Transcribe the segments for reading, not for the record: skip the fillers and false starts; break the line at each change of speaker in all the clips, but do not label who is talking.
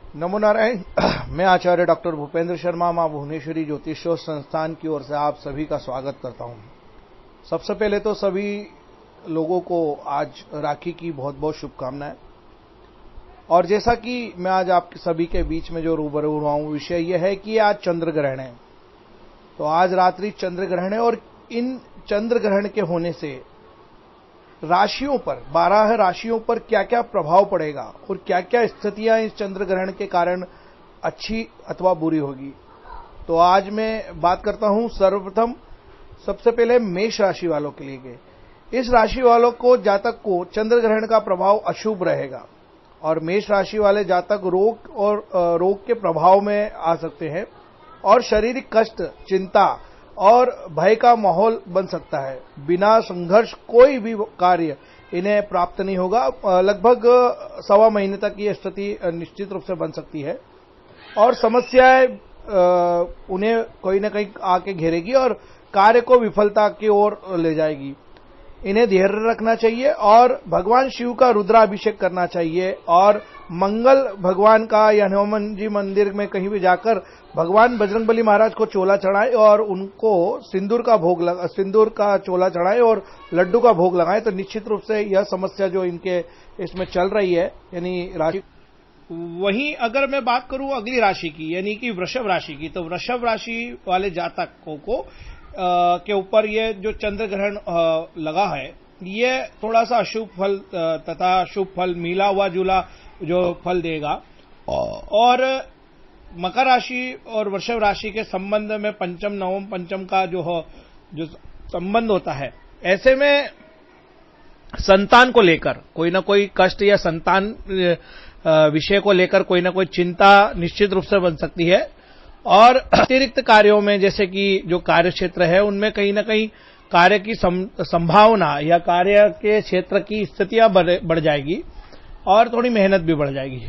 नमो नारायण। मैं आचार्य डॉक्टर भूपेंद्र शर्मा मां भुवनेश्वरी ज्योतिषोत्सव संस्थान की ओर से आप सभी का स्वागत करता हूं। सबसे पहले तो सभी लोगों को आज राखी की बहुत बहुत शुभकामनाएं। और जैसा कि मैं आज आप सभी के बीच में जो रूबरू हुआ हूं, विषय यह है कि आज चंद्र ग्रहण है। तो आज रात्रि चंद्र ग्रहण है और इन चंद्र ग्रहण के होने से राशियों पर 12 राशियों पर क्या क्या प्रभाव पड़ेगा और क्या क्या स्थितियां इस चंद्र ग्रहण के कारण अच्छी अथवा बुरी होगी। तो आज मैं बात करता हूं सर्वप्रथम सबसे पहले मेष राशि वालों के लिए। इस राशि वालों को जातक को चंद्र ग्रहण का प्रभाव अशुभ रहेगा और मेष राशि वाले जातक रोग के प्रभाव में आ सकते हैं और शारीरिक कष्ट, चिंता और भय का माहौल बन सकता है। बिना संघर्ष कोई भी कार्य इन्हें प्राप्त नहीं होगा। लगभग 1.25 महीने तक ये स्थिति निश्चित रूप से बन सकती है और समस्याएं उन्हें कोई न कहीं आके घेरेगी और कार्य को विफलता की ओर ले जाएगी। इन्हें धैर्य रखना चाहिए और भगवान शिव का रुद्राभिषेक करना चाहिए और मंगल भगवान का या हनुमान जी मंदिर में कहीं भी जाकर भगवान बजरंगबली महाराज को चोला चढ़ाए और उनको सिंदूर का चोला चढ़ाए और लड्डू का भोग लगाए। तो निश्चित रूप से यह समस्या जो इनके इसमें चल रही है यानी राशि। वहीं अगर मैं बात करूं अगली राशि की यानी कि वृषभ राशि की, तो वृषभ राशि वाले जातकों को के ऊपर ये जो चंद्र ग्रहण लगा है ये थोड़ा सा अशुभ फल तथा शुभ फल मिला हुआ जुला जो फल देगा। और मकर राशि और वृषभ राशि के संबंध में पंचम नवम पंचम का जो संबंध होता है, ऐसे में संतान को लेकर कोई ना कोई कष्ट या संतान विषय को लेकर कोई ना कोई चिंता निश्चित रूप से बन सकती है। और अतिरिक्त कार्यों में जैसे कि जो कार्य क्षेत्र है उनमें कहीं ना कहीं कार्य की संभावना या कार्य के क्षेत्र की स्थितियां बढ़ जाएगी और थोड़ी मेहनत भी बढ़ जाएगी।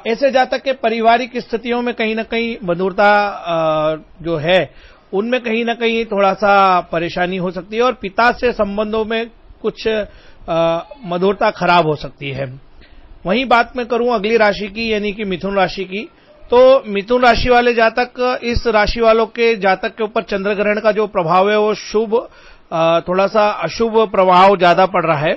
ऐसे जातक के पारिवारिक स्थितियों में कहीं ना कहीं मधुरता जो है उनमें कहीं ना कहीं थोड़ा सा परेशानी हो सकती है और पिता से संबंधों में कुछ मधुरता खराब हो सकती है। वहीं बात मैं करूं अगली राशि की यानी कि मिथुन राशि की, तो मिथुन राशि वाले जातक, इस राशि वालों के जातक के ऊपर चंद्र ग्रहण का जो प्रभाव है वो शुभ थोड़ा सा अशुभ प्रभाव ज्यादा पड़ रहा है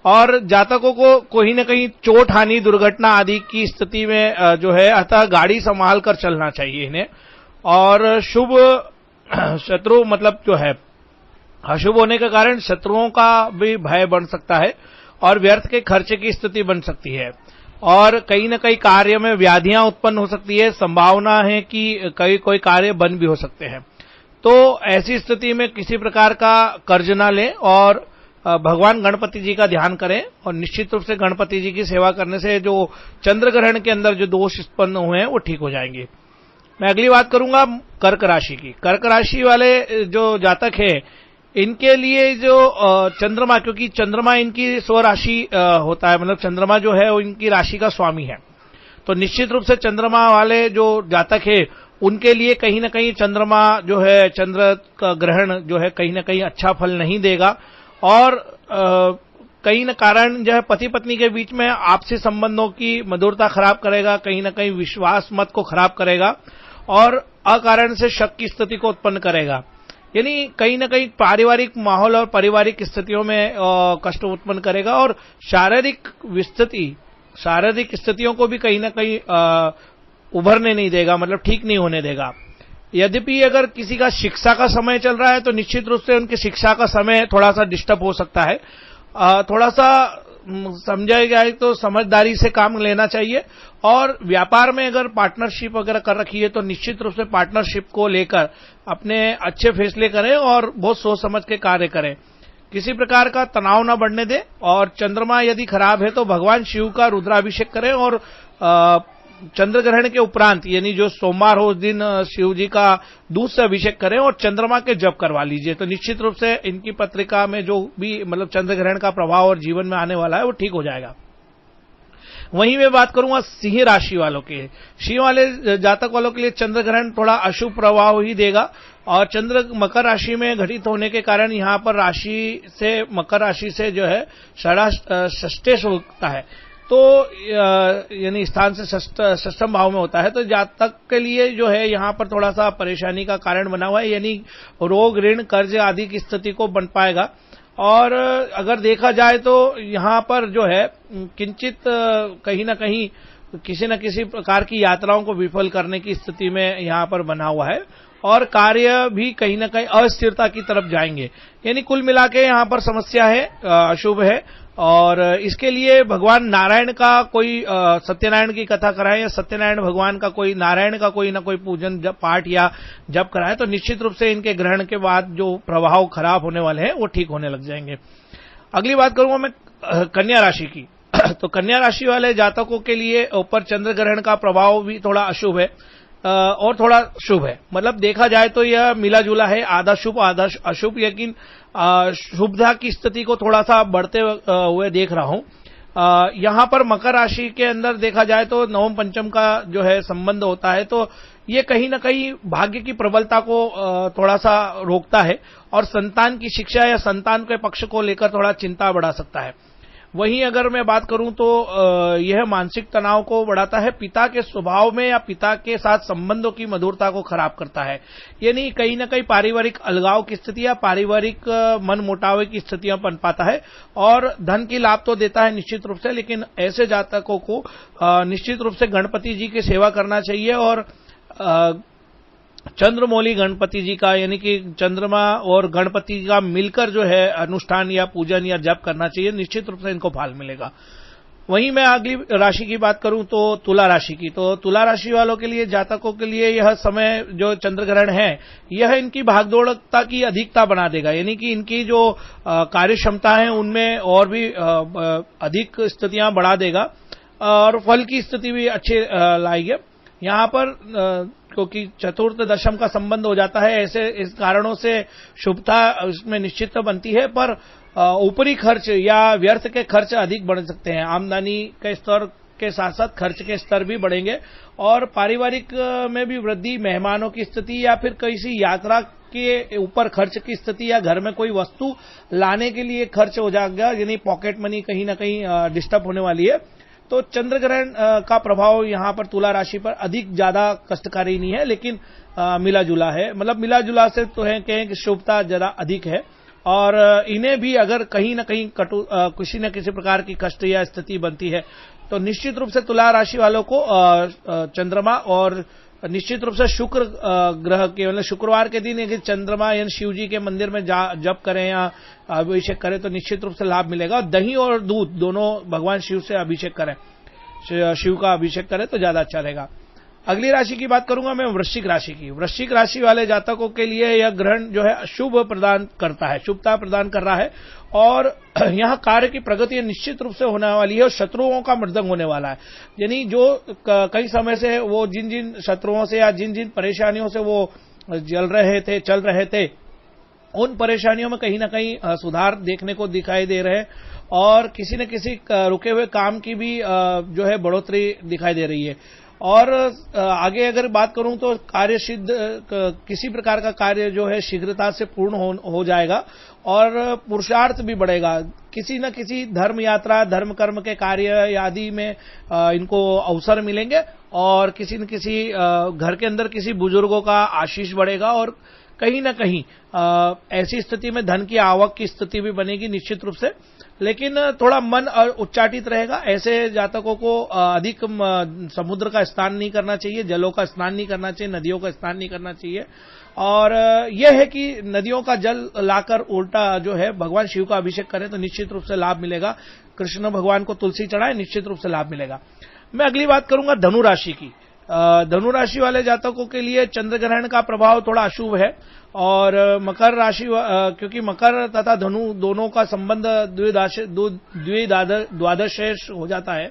और जातकों को कहीं न कहीं चोट, हानि, दुर्घटना आदि की स्थिति में जो है अतः गाड़ी संभाल कर चलना चाहिए इन्हें। और शुभ शत्रु मतलब जो है अशुभ होने के कारण शत्रुओं का भी भय बढ़ सकता है और व्यर्थ के खर्चे की स्थिति बन सकती है और कहीं न कहीं कार्य में व्याधियां उत्पन्न हो सकती है। संभावना है कि कोई कार्य बंद भी हो सकते हैं। तो ऐसी स्थिति में किसी प्रकार का कर्ज न लें और भगवान गणपति जी का ध्यान करें और निश्चित रूप से गणपति जी की सेवा करने से जो चंद्र ग्रहण के अंदर जो दोष उत्पन्न हुए हैं वो ठीक हो जाएंगे। मैं अगली बात करूंगा कर्क राशि की। कर्क राशि वाले जो जातक है इनके लिए जो चंद्रमा, क्योंकि चंद्रमा इनकी स्वराशि होता है, मतलब चंद्रमा जो है वो इनकी राशि का स्वामी है, तो निश्चित रूप से चंद्रमा वाले जो जातक है उनके लिए कहीं न कहीं चंद्रमा जो है, चंद्र का ग्रहण जो है कहीं न कहीं अच्छा फल नहीं देगा और कहीं न कारण जो है पति पत्नी के बीच में आपसी संबंधों की मधुरता खराब करेगा, कहीं न कहीं विश्वास मत को खराब करेगा और अकारण से शक की स्थिति को उत्पन्न करेगा। यानी कहीं न कहीं पारिवारिक माहौल और पारिवारिक स्थितियों में कष्ट उत्पन्न करेगा और शारीरिक स्थितियों को भी कहीं न कहीं उभरने नहीं देगा, मतलब ठीक नहीं होने देगा। यद्यपि अगर किसी का शिक्षा का समय चल रहा है तो निश्चित रूप से उनकी शिक्षा का समय थोड़ा सा डिस्टर्ब हो सकता है। थोड़ा सा समझा जाए तो समझदारी से काम लेना चाहिए और व्यापार में अगर पार्टनरशिप वगैरह कर रखी है तो निश्चित रूप से पार्टनरशिप को लेकर अपने अच्छे फैसले करें और बहुत सोच समझ के कार्य करें। किसी प्रकार का तनाव न बढ़ने दें और चंद्रमा यदि खराब है तो भगवान शिव का रुद्राभिषेक करें और चंद्र ग्रहण के उपरांत यानी जो सोमवार हो उस दिन शिव जी का दूध से अभिषेक करें और चंद्रमा के जप करवा लीजिए। तो निश्चित रूप से इनकी पत्रिका में जो भी मतलब चंद्र ग्रहण का प्रभाव और जीवन में आने वाला है वो ठीक हो जाएगा। वहीं मैं बात करूंगा सिंह राशि वालों के। सिंह वाले जातक वालों के लिए चंद्र ग्रहण थोड़ा अशुभ प्रभाव ही देगा और चंद्र मकर राशि में घटित होने के कारण यहाँ पर राशि से मकर राशि से जो है षष्ठेश होता है। तो यानी स्थान से षष्ठम भाव में होता है, तो जातक के लिए जो है यहाँ पर थोड़ा सा परेशानी का कारण बना हुआ है, यानी रोग, ऋण, कर्ज आदि की स्थिति को बन पाएगा। और अगर देखा जाए तो यहाँ पर जो है किंचित कहीं ना कहीं किसी न किसी प्रकार की यात्राओं को विफल करने की स्थिति में यहाँ पर बना हुआ है, और कार्य भी कहीं न कहीं अस्थिरता की तरफ जाएंगे। यानी कुल मिला के यहाँ पर समस्या है, अशुभ है। और इसके लिए भगवान नारायण का कोई सत्यनारायण की कथा कराए, या सत्यनारायण भगवान का कोई, नारायण का कोई ना कोई पूजन पाठ या जप कराए, तो निश्चित रूप से इनके ग्रहण के बाद जो प्रभाव खराब होने वाले हैं वो ठीक होने लग जाएंगे। अगली बात करूंगा मैं कन्या राशि की। तो कन्या राशि वाले जातकों के लिए ऊपर चंद्र ग्रहण का प्रभाव भी थोड़ा अशुभ है और थोड़ा शुभ है। मतलब देखा जाए तो यह मिला जुला है, आधा शुभ आधा अशुभ, लेकिन शुभता की स्थिति को थोड़ा सा बढ़ते हुए देख रहा हूं। यहां पर मकर राशि के अंदर देखा जाए तो नवम पंचम का जो है संबंध होता है, तो ये कहीं न कहीं भाग्य की प्रबलता को थोड़ा सा रोकता है, और संतान की शिक्षा या संतान के पक्ष को लेकर थोड़ा चिंता बढ़ा सकता है। वहीं अगर मैं बात करूं तो यह मानसिक तनाव को बढ़ाता है, पिता के स्वभाव में या पिता के साथ संबंधों की मधुरता को खराब करता है। यानी कहीं न कहीं पारिवारिक अलगाव की स्थिति या पारिवारिक मन मुटावे की स्थितियां बन पाता है, और धन की लाभ तो देता है निश्चित रूप से, लेकिन ऐसे जातकों को निश्चित रूप से गणपति जी की सेवा करना चाहिए, और चंद्रमौली गणपति जी का, यानी कि चंद्रमा और गणपति का मिलकर जो है अनुष्ठान या पूजन या जप करना चाहिए, निश्चित रूप से इनको फल मिलेगा। वहीं मैं अगली राशि की बात करूं तो तुला राशि की। तो तुला राशि वालों के लिए, जातकों के लिए यह समय जो चंद्र ग्रहण है, यह इनकी भागदौड़ता की अधिकता बना देगा, यानी कि इनकी जो कार्य क्षमता है उनमें और भी अधिक स्थितियां बढ़ा देगा, और फल की स्थिति भी अच्छे लाएगी। यहां पर क्योंकि चतुर्थ दशम का संबंध हो जाता है, ऐसे इस कारणों से शुभता इसमें निश्चित बनती है, पर ऊपरी खर्च या व्यर्थ के खर्च अधिक बढ़ सकते हैं। आमदनी के स्तर के साथ साथ खर्च के स्तर भी बढ़ेंगे, और पारिवारिक में भी वृद्धि, मेहमानों की स्थिति या फिर किसी यात्रा के ऊपर खर्च की स्थिति, या घर में कोई वस्तु लाने के लिए खर्च हो जाएगा, यानी पॉकेट मनी कहीं ना कहीं डिस्टर्ब होने वाली है। तो चंद्र ग्रहण का प्रभाव यहां पर तुला राशि पर अधिक ज्यादा कष्टकारी नहीं है, लेकिन मिला जुला है। मतलब मिला जुला से तो है कहें कि शुभता ज्यादा अधिक है, और इन्हें भी अगर कहीं न कहीं किसी न किसी प्रकार की कष्ट या स्थिति बनती है, तो निश्चित रूप से तुला राशि वालों को चंद्रमा और निश्चित रूप से शुक्र ग्रह के, मतलब शुक्रवार के दिन यदि चंद्रमा यानी शिव जी के मंदिर में जप करें या अभिषेक करें तो निश्चित रूप से लाभ मिलेगा। दही और दूध दोनों भगवान शिव से अभिषेक करें, शिव का अभिषेक करें तो ज्यादा अच्छा रहेगा। अगली राशि की बात करूंगा मैं वृश्चिक राशि की। वृश्चिक राशि वाले जातकों के लिए यह ग्रहण जो है शुभ प्रदान करता है, शुभता प्रदान कर रहा है, और यहां कार्य की प्रगति निश्चित रूप से होने वाली है, और शत्रुओं का मृदंग होने वाला है। यानी जो कई समय से वो जिन जिन शत्रुओं से या जिन जिन परेशानियों से वो चल रहे थे उन परेशानियों में कहीं ना कहीं सुधार देखने को दिखाई दे रहे हैं, और किसी न किसी रुके हुए काम की भी जो है बढ़ोतरी दिखाई दे रही है। और आगे अगर बात करूं तो कार्य सिद्ध, किसी प्रकार का कार्य जो है शीघ्रता से पूर्ण हो जाएगा, और पुरुषार्थ भी बढ़ेगा। किसी न किसी धर्म यात्रा, धर्म कर्म के कार्य आदि में इनको अवसर मिलेंगे, और किसी न किसी घर के अंदर किसी बुजुर्गों का आशीष बढ़ेगा, और कहीं न कहीं ऐसी स्थिति में धन की आवक की स्थिति भी बनेगी निश्चित रूप से। लेकिन थोड़ा मन उच्चाटित रहेगा। ऐसे जातकों को अधिक समुद्र का स्नान नहीं करना चाहिए, जलों का स्नान नहीं करना चाहिए, नदियों का स्नान नहीं करना चाहिए। और यह है कि नदियों का जल लाकर उल्टा जो है भगवान शिव का अभिषेक करें तो निश्चित रूप से लाभ मिलेगा। कृष्ण भगवान को तुलसी चढ़ाएं, निश्चित रूप से लाभ मिलेगा। मैं अगली बात करूंगा धनु राशि की। धनु राशि वाले जातकों के लिए चंद्र ग्रहण का प्रभाव थोड़ा अशुभ है, और मकर राशि क्योंकि मकर तथा धनु दोनों का संबंध द्वादश हो जाता है,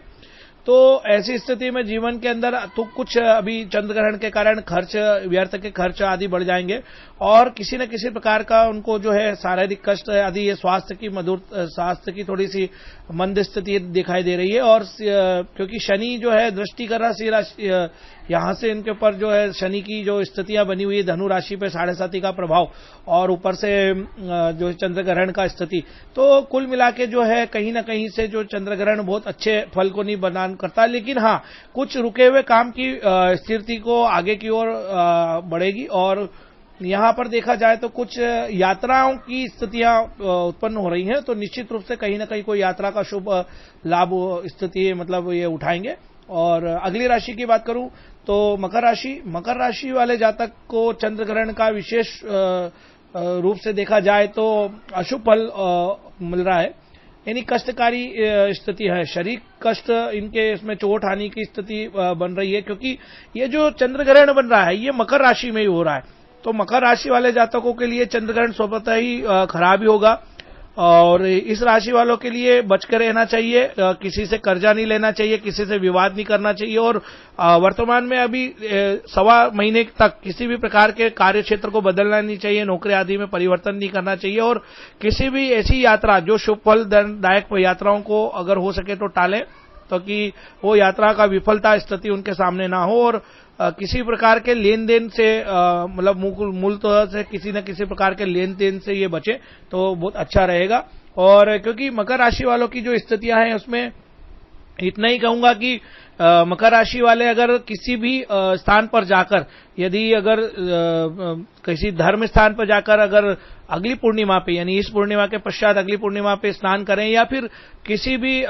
तो ऐसी स्थिति में जीवन के अंदर तो कुछ अभी चंद्र ग्रहण के कारण खर्च, व्यर्थ के खर्च आदि बढ़ जाएंगे और किसी न किसी प्रकार का उनको जो है शारीरिक कष्ट आदि, ये स्वास्थ्य की थोड़ी सी मंद स्थिति दिखाई दे रही है। और क्योंकि शनि जो है दृष्टि कर रहा यहां से इनके ऊपर जो है शनि की जो स्थितियां बनी हुई है, धनु राशि पे 7.5 का प्रभाव और ऊपर से जो चंद्र ग्रहण का स्थिति, तो कुल मिला के जो है कहीं न कहीं से जो चंद्र ग्रहण बहुत अच्छे फल को नहीं प्रदान करता, लेकिन हाँ कुछ रुके हुए काम की स्थिति को आगे की ओर बढ़ेगी। और यहां पर देखा जाए तो कुछ यात्राओं की स्थितियां उत्पन्न हो रही हैं, तो निश्चित रूप से कहीं न कहीं कोई यात्रा का शुभ लाभ स्थिति मतलब ये उठाएंगे। और अगली राशि की बात करूं तो मकर राशि वाले जातक को चंद्र ग्रहण का विशेष रूप से देखा जाए तो अशुभ फल मिल रहा है, यानी कष्टकारी स्थिति है, शारीरिक कष्ट, इनके इसमें चोट हानि की स्थिति बन रही है, क्योंकि ये जो चंद्र ग्रहण बन रहा है ये मकर राशि में ही हो रहा है। तो मकर राशि वाले जातकों के लिए चंद्र ग्रहण स्वतः ही खराब ही होगा और इस राशि वालों के लिए बचकर रहना चाहिए, किसी से कर्जा नहीं लेना चाहिए, किसी से विवाद नहीं करना चाहिए और वर्तमान में अभी 1.25 महीने तक किसी भी प्रकार के कार्य क्षेत्र को बदलना नहीं चाहिए, नौकरी आदि में परिवर्तन नहीं करना चाहिए और किसी भी ऐसी यात्रा जो शुभ फलदायक यात्राओं को अगर हो सके तो टालें, तो कि वो यात्रा का विफलता स्थिति उनके सामने ना हो और किसी प्रकार के लेन देन से मतलब मूलतः से किसी न किसी प्रकार के लेन देन से ये बचे तो बहुत अच्छा रहेगा। और क्योंकि मकर राशि वालों की जो स्थितियां हैं उसमें इतना ही कहूंगा कि मकर राशि वाले अगर किसी भी स्थान पर जाकर, यदि अगर किसी धर्म स्थान पर जाकर अगर अगली पूर्णिमा पे यानी इस पूर्णिमा के पश्चात अगली पूर्णिमा पे स्नान करें या फिर किसी भी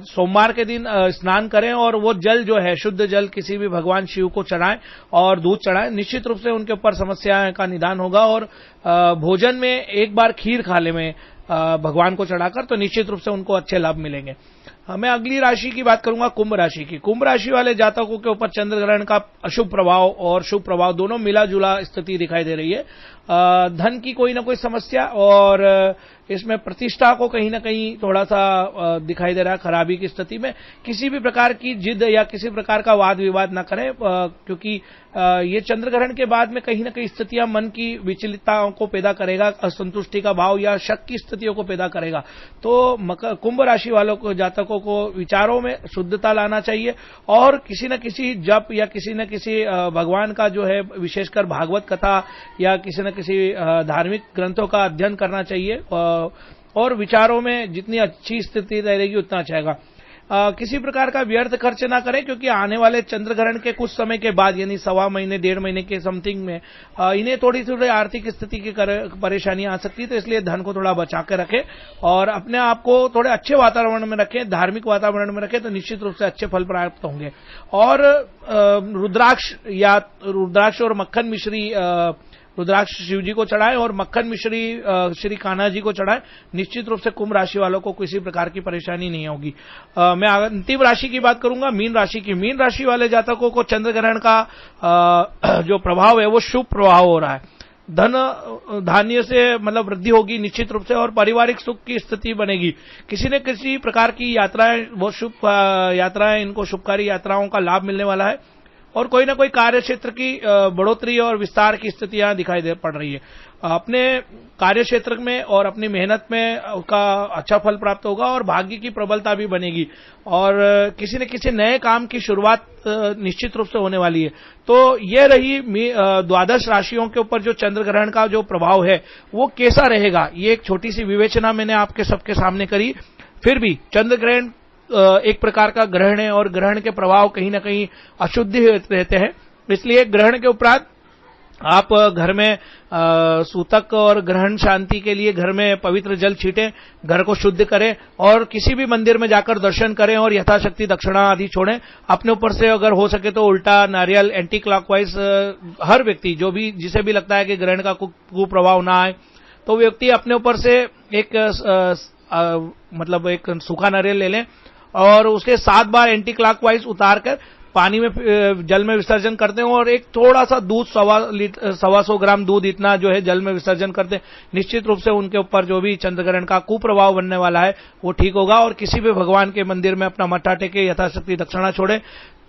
सोमवार के दिन स्नान करें और वो जल जो है शुद्ध जल किसी भी भगवान शिव को चढ़ाएं और दूध चढ़ाएं, निश्चित रूप से उनके ऊपर समस्याएं का निदान होगा। और भोजन में एक बार खीर खा ले में भगवान को चढ़ाकर, तो निश्चित रूप से उनको अच्छे लाभ मिलेंगे। मैं अगली राशि की बात करूंगा कुंभ राशि की। कुंभ राशि वाले जातकों के ऊपर चंद्र ग्रहण का अशुभ प्रभाव और शुभ प्रभाव दोनों मिला जुला स्थिति दिखाई दे रही है। धन की कोई ना कोई समस्या और इसमें प्रतिष्ठा को कहीं ना कहीं थोड़ा सा दिखाई दे रहा है खराबी की स्थिति में। किसी भी प्रकार की जिद या किसी प्रकार का वाद विवाद न करें, क्योंकि ये चंद्र ग्रहण के बाद में कहीं ना कहीं स्थितियां मन की विचलितताओं को पैदा करेगा, असंतुष्टि का भाव या शक की स्थितियों को पैदा करेगा। तो कुंभ राशि वालों को जातकों को विचारों में शुद्धता लाना चाहिए और किसी न किसी जप या किसी न किसी भगवान का जो है विशेषकर भागवत कथा या किसी न किसी धार्मिक ग्रंथों का अध्ययन करना चाहिए और विचारों में जितनी अच्छी स्थिति रहेगी उतना अच्छा रहेगा। किसी प्रकार का व्यर्थ खर्च ना करें, क्योंकि आने वाले चंद्र ग्रहण के कुछ समय के बाद यानी 1.25 महीने 1.5 महीने के समथिंग में इन्हें थोड़ी आर्थिक स्थिति की परेशानी आ सकती है, तो इसलिए धन को थोड़ा बचा के रखें और अपने आप को थोड़े अच्छे वातावरण में रखें, धार्मिक वातावरण में रखें, तो निश्चित रूप से अच्छे फल प्राप्त होंगे। और रुद्राक्ष और मक्खन मिश्री, रुद्राक्ष शिव जी को चढ़ाएं और मक्खन मिश्री श्री कान्हा जी को चढ़ाएं, निश्चित रूप से कुंभ राशि वालों को किसी प्रकार की परेशानी नहीं होगी। मैं अंतिम राशि की बात करूंगा मीन राशि की। मीन राशि वाले जातकों को चंद्र ग्रहण का जो प्रभाव है वो शुभ प्रभाव हो रहा है। धन धान्य से मतलब वृद्धि होगी निश्चित रूप से और पारिवारिक सुख की स्थिति बनेगी। किसी न किसी प्रकार की यात्राएं, बहुत शुभ यात्राएं, इनको शुभकारी यात्राओं का लाभ मिलने वाला है और कोई ना कोई कार्य क्षेत्र की बढ़ोतरी और विस्तार की स्थितियां दिखाई पड़ रही है। अपने कार्य क्षेत्र में और अपनी मेहनत में उसका अच्छा फल प्राप्त होगा और भाग्य की प्रबलता भी बनेगी और किसी न किसी नए काम की शुरुआत निश्चित रूप से होने वाली है। तो ये रही 12 राशियों के ऊपर जो चंद्र ग्रहण का जो प्रभाव है वो कैसा रहेगा, ये एक छोटी सी विवेचना मैंने आपके सबके सामने करी। फिर भी चंद्र ग्रहण एक प्रकार का ग्रहण है और ग्रहण के प्रभाव कहीं ना कहीं अशुद्ध रहते हैं, इसलिए ग्रहण के उपरांत आप घर में सूतक और ग्रहण शांति के लिए घर में पवित्र जल छीटें, घर को शुद्ध करें और किसी भी मंदिर में जाकर दर्शन करें और यथाशक्ति दक्षिणा आदि छोड़ें। अपने ऊपर से अगर हो सके तो उल्टा नारियल एंटी क्लॉकवाइज, हर व्यक्ति जो भी जिसे भी लगता है कि ग्रहण का कुप्रभाव ना आए तो व्यक्ति अपने ऊपर से एक सूखा नारियल ले लें और उसके 7 बार एंटी क्लॉकवाइज उतारकर पानी में जल में विसर्जन करते हो और एक थोड़ा सा दूध 125 ग्राम दूध इतना जो है जल में विसर्जन करते हैं, निश्चित रूप से उनके ऊपर जो भी चंद्रग्रहण का कुप्रभाव बनने वाला है वो ठीक होगा। और किसी भी भगवान के मंदिर में अपना मत्था टेके, यथाशक्ति दक्षिणा छोड़े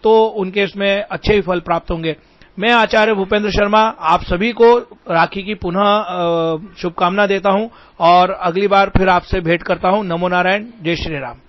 तो उनके इसमें अच्छे ही फल प्राप्त होंगे। मैं आचार्य भूपेंद्र शर्मा आप सभी को राखी की पुनः शुभकामना देता हूं और अगली बार फिर आपसे भेंट करता हूं। नमो नारायण, जय श्री राम।